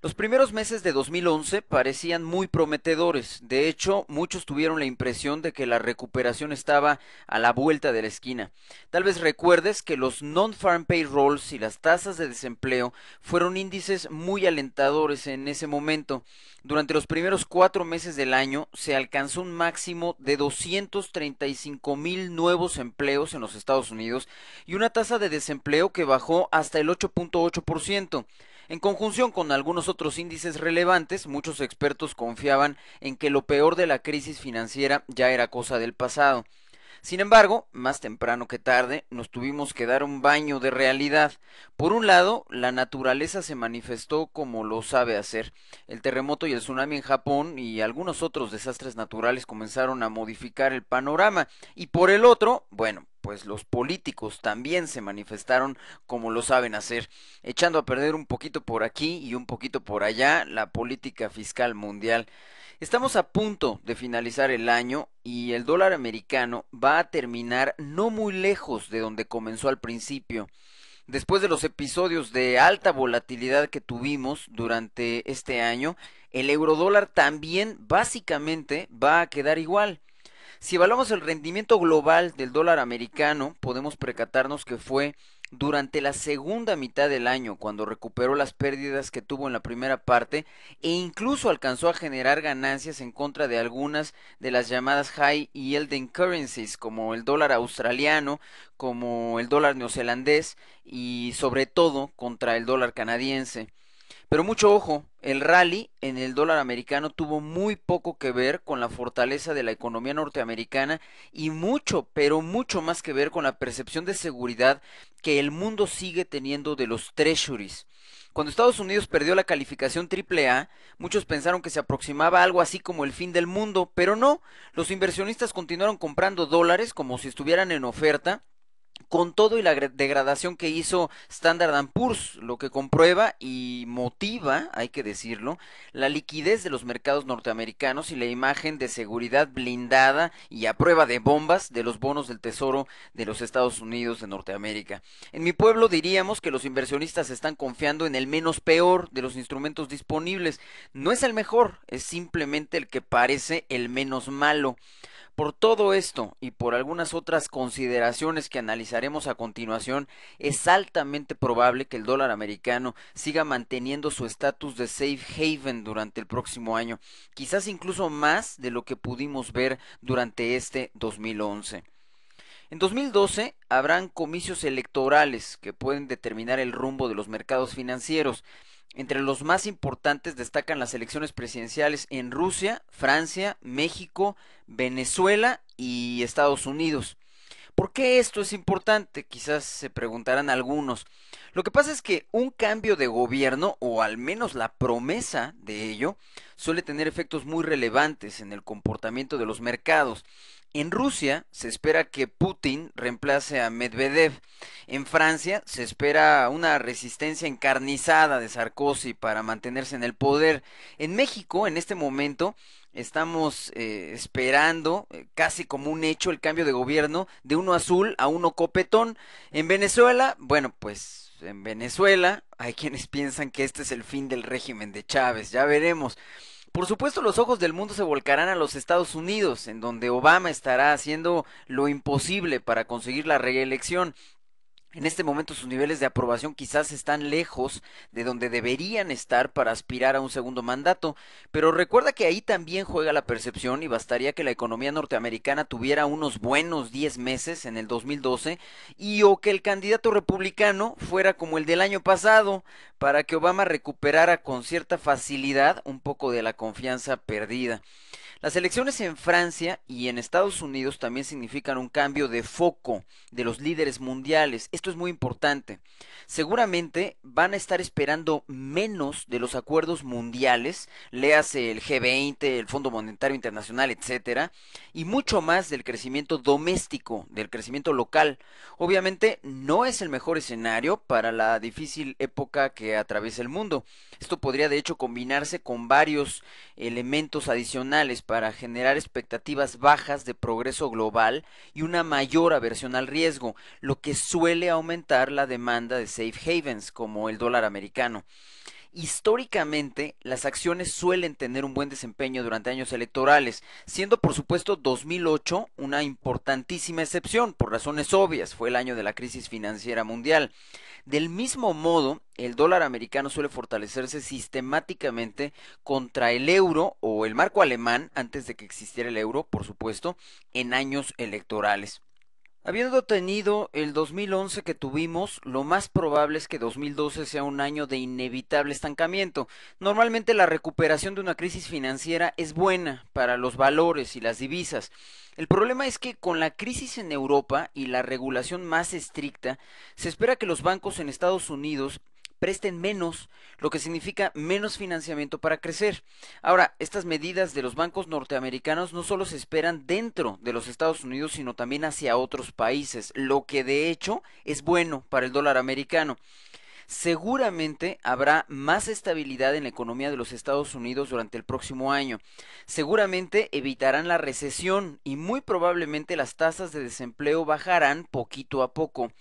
Los primeros meses de 2011 parecían muy prometedores. De hecho, muchos tuvieron la impresión de que la recuperación estaba a la vuelta de la esquina. Tal vez recuerdes que los non-farm payrolls y las tasas de desempleo fueron índices muy alentadores en ese momento. Durante los primeros 4 meses del año se alcanzó un máximo de 235,000 nuevos empleos en los Estados Unidos y una tasa de desempleo que bajó hasta el 8.8%. En conjunción con algunos otros índices relevantes, muchos expertos confiaban en que lo peor de la crisis financiera ya era cosa del pasado. Sin embargo, más temprano que tarde, nos tuvimos que dar un baño de realidad. Por un lado, la naturaleza se manifestó como lo sabe hacer. El terremoto y el tsunami en Japón y algunos otros desastres naturales comenzaron a modificar el panorama. Y por el otro, bueno, pues los políticos también se manifestaron como lo saben hacer, echando a perder un poquito por aquí y un poquito por allá la política fiscal mundial. Estamos a punto de finalizar el año y el dólar americano va a terminar no muy lejos de donde comenzó al principio. Después de los episodios de alta volatilidad que tuvimos durante este año, el eurodólar también básicamente va a quedar igual. Si evaluamos el rendimiento global del dólar americano, podemos percatarnos que fue durante la segunda mitad del año, cuando recuperó las pérdidas que tuvo en la primera parte e incluso alcanzó a generar ganancias en contra de algunas de las llamadas high yielding currencies, como el dólar australiano, como el dólar neozelandés y sobre todo contra el dólar canadiense. Pero mucho ojo, el rally en el dólar americano tuvo muy poco que ver con la fortaleza de la economía norteamericana y mucho, pero mucho más que ver con la percepción de seguridad que el mundo sigue teniendo de los treasuries. Cuando Estados Unidos perdió la calificación AAA, muchos pensaron que se aproximaba algo así como el fin del mundo, pero no, los inversionistas continuaron comprando dólares como si estuvieran en oferta con todo y la degradación que hizo Standard Poor's, lo que comprueba y motiva, hay que decirlo, la liquidez de los mercados norteamericanos y la imagen de seguridad blindada y a prueba de bombas de los bonos del Tesoro de los Estados Unidos de Norteamérica. En mi pueblo diríamos que los inversionistas están confiando en el menos peor de los instrumentos disponibles. No es el mejor, es simplemente el que parece el menos malo. Por todo esto y por algunas otras consideraciones que analizaremos a continuación, es altamente probable que el dólar americano siga manteniendo su estatus de safe haven durante el próximo año, quizás incluso más de lo que pudimos ver durante este 2011. En 2012 habrán comicios electorales que pueden determinar el rumbo de los mercados financieros. Entre los más importantes destacan las elecciones presidenciales en Rusia, Francia, México, Venezuela y Estados Unidos. ¿Por qué esto es importante? Quizás se preguntarán algunos. Lo que pasa es que un cambio de gobierno, o al menos la promesa de ello, suele tener efectos muy relevantes en el comportamiento de los mercados. En Rusia se espera que Putin reemplace a Medvedev. En Francia se espera una resistencia encarnizada de Sarkozy para mantenerse en el poder. En México, en este momento, estamos esperando casi como un hecho el cambio de gobierno de uno azul a uno copetón. En Venezuela, bueno, pues en Venezuela hay quienes piensan que este es el fin del régimen de Chávez, ya veremos. Por supuesto, los ojos del mundo se volcarán a los Estados Unidos, en donde Obama estará haciendo lo imposible para conseguir la reelección. En este momento sus niveles de aprobación quizás están lejos de donde deberían estar para aspirar a un segundo mandato, pero recuerda que ahí también juega la percepción y bastaría que la economía norteamericana tuviera unos buenos 10 meses en el 2012 y o que el candidato republicano fuera como el del año pasado para que Obama recuperara con cierta facilidad un poco de la confianza perdida. Las elecciones en Francia y en Estados Unidos también significan un cambio de foco de los líderes mundiales. Esto es muy importante. Seguramente van a estar esperando menos de los acuerdos mundiales, léase el G20, el Fondo Monetario Internacional, etcétera, y mucho más del crecimiento doméstico, del crecimiento local. Obviamente no es el mejor escenario para la difícil época que atraviesa el mundo. Esto podría de hecho combinarse con varios elementos adicionales. para generar expectativas bajas de progreso global y una mayor aversión al riesgo, lo que suele aumentar la demanda de safe havens como el dólar americano. Históricamente, las acciones suelen tener un buen desempeño durante años electorales, siendo por supuesto 2008 una importantísima excepción, por razones obvias, fue el año de la crisis financiera mundial. Del mismo modo, el dólar americano suele fortalecerse sistemáticamente contra el euro o el marco alemán, antes de que existiera el euro, por supuesto, en años electorales. Habiendo tenido el 2011 que tuvimos, lo más probable es que 2012 sea un año de inevitable estancamiento. Normalmente la recuperación de una crisis financiera es buena para los valores y las divisas. El problema es que con la crisis en Europa y la regulación más estricta, se espera que los bancos en Estados Unidos presten menos, lo que significa menos financiamiento para crecer. Ahora, estas medidas de los bancos norteamericanos no solo se esperan dentro de los Estados Unidos, sino también hacia otros países, lo que de hecho es bueno para el dólar americano. Seguramente habrá más estabilidad en la economía de los Estados Unidos durante el próximo año. Seguramente evitarán la recesión y muy probablemente las tasas de desempleo bajarán poquito a poco.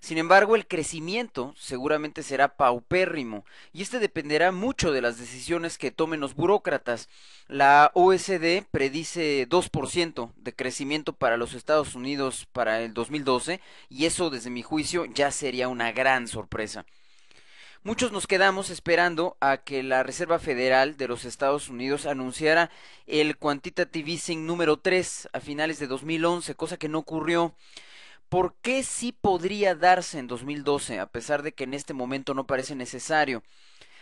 Sin embargo, el crecimiento seguramente será paupérrimo y este dependerá mucho de las decisiones que tomen los burócratas. La OECD predice 2% de crecimiento para los Estados Unidos para el 2012 y eso, desde mi juicio, ya sería una gran sorpresa. Muchos nos quedamos esperando a que la Reserva Federal de los Estados Unidos anunciara el Quantitative Easing número 3 a finales de 2011, cosa que no ocurrió. ¿Por qué sí podría darse en 2012, a pesar de que en este momento no parece necesario?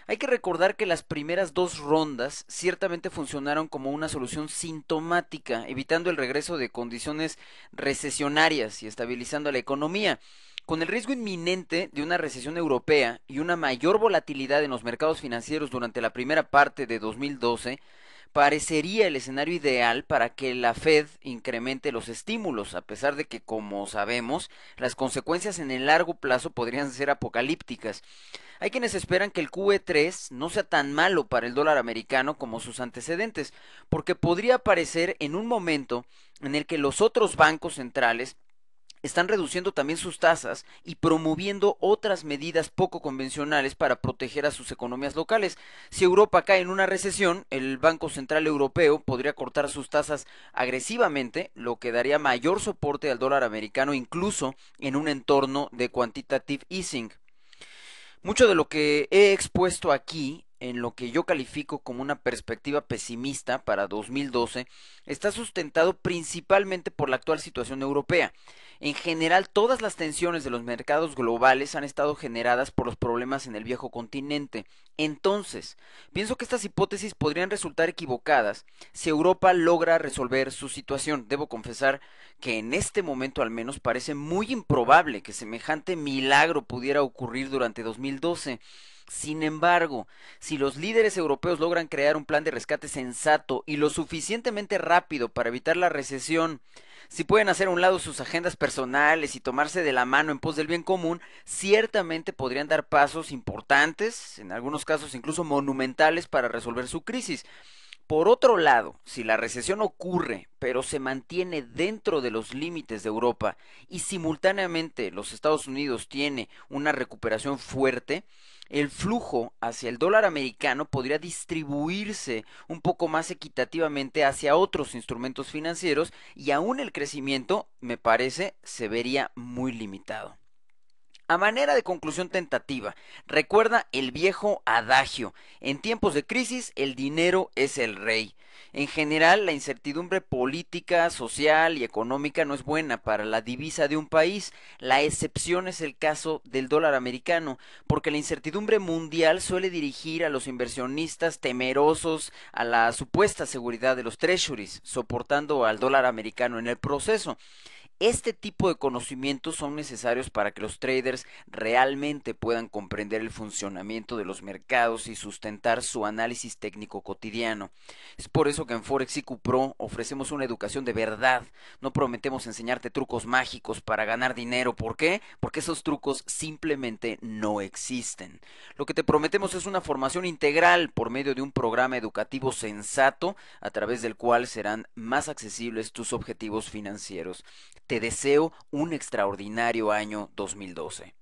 Hay que recordar que las primeras dos rondas ciertamente funcionaron como una solución sintomática, evitando el regreso de condiciones recesionarias y estabilizando la economía. Con el riesgo inminente de una recesión europea y una mayor volatilidad en los mercados financieros durante la primera parte de 2012, parecería el escenario ideal para que la Fed incremente los estímulos, a pesar de que, como sabemos, las consecuencias en el largo plazo podrían ser apocalípticas. Hay quienes esperan que el QE3 no sea tan malo para el dólar americano como sus antecedentes, porque podría aparecer en un momento en el que los otros bancos centrales están reduciendo también sus tasas y promoviendo otras medidas poco convencionales para proteger a sus economías locales. Si Europa cae en una recesión, el Banco Central Europeo podría cortar sus tasas agresivamente, lo que daría mayor soporte al dólar americano incluso en un entorno de quantitative easing. Mucho de lo que he expuesto aquí, en lo que yo califico como una perspectiva pesimista para 2012, está sustentado principalmente por la actual situación europea. En general, todas las tensiones de los mercados globales han estado generadas por los problemas en el viejo continente. Entonces, pienso que estas hipótesis podrían resultar equivocadas si Europa logra resolver su situación. Debo confesar que en este momento al menos parece muy improbable que semejante milagro pudiera ocurrir durante 2012. Sin embargo, si los líderes europeos logran crear un plan de rescate sensato y lo suficientemente rápido para evitar la recesión, si pueden hacer a un lado sus agendas personales y tomarse de la mano en pos del bien común, ciertamente podrían dar pasos importantes, en algunos casos incluso monumentales, para resolver su crisis. Por otro lado, si la recesión ocurre, pero se mantiene dentro de los límites de Europa y simultáneamente los Estados Unidos tiene una recuperación fuerte, el flujo hacia el dólar americano podría distribuirse un poco más equitativamente hacia otros instrumentos financieros y aún el crecimiento, me parece, se vería muy limitado. A manera de conclusión tentativa, recuerda el viejo adagio: en tiempos de crisis el dinero es el rey. En general, la incertidumbre política, social y económica no es buena para la divisa de un país. La excepción es el caso del dólar americano, porque la incertidumbre mundial suele dirigir a los inversionistas temerosos a la supuesta seguridad de los treasuries, soportando al dólar americano en el proceso. Este tipo de conocimientos son necesarios para que los traders realmente puedan comprender el funcionamiento de los mercados y sustentar su análisis técnico cotidiano. Es por eso que en Forex IQ Pro ofrecemos una educación de verdad. No prometemos enseñarte trucos mágicos para ganar dinero. ¿Por qué? Porque esos trucos simplemente no existen. Lo que te prometemos es una formación integral por medio de un programa educativo sensato a través del cual serán más accesibles tus objetivos financieros. Te deseo un extraordinario año 2012.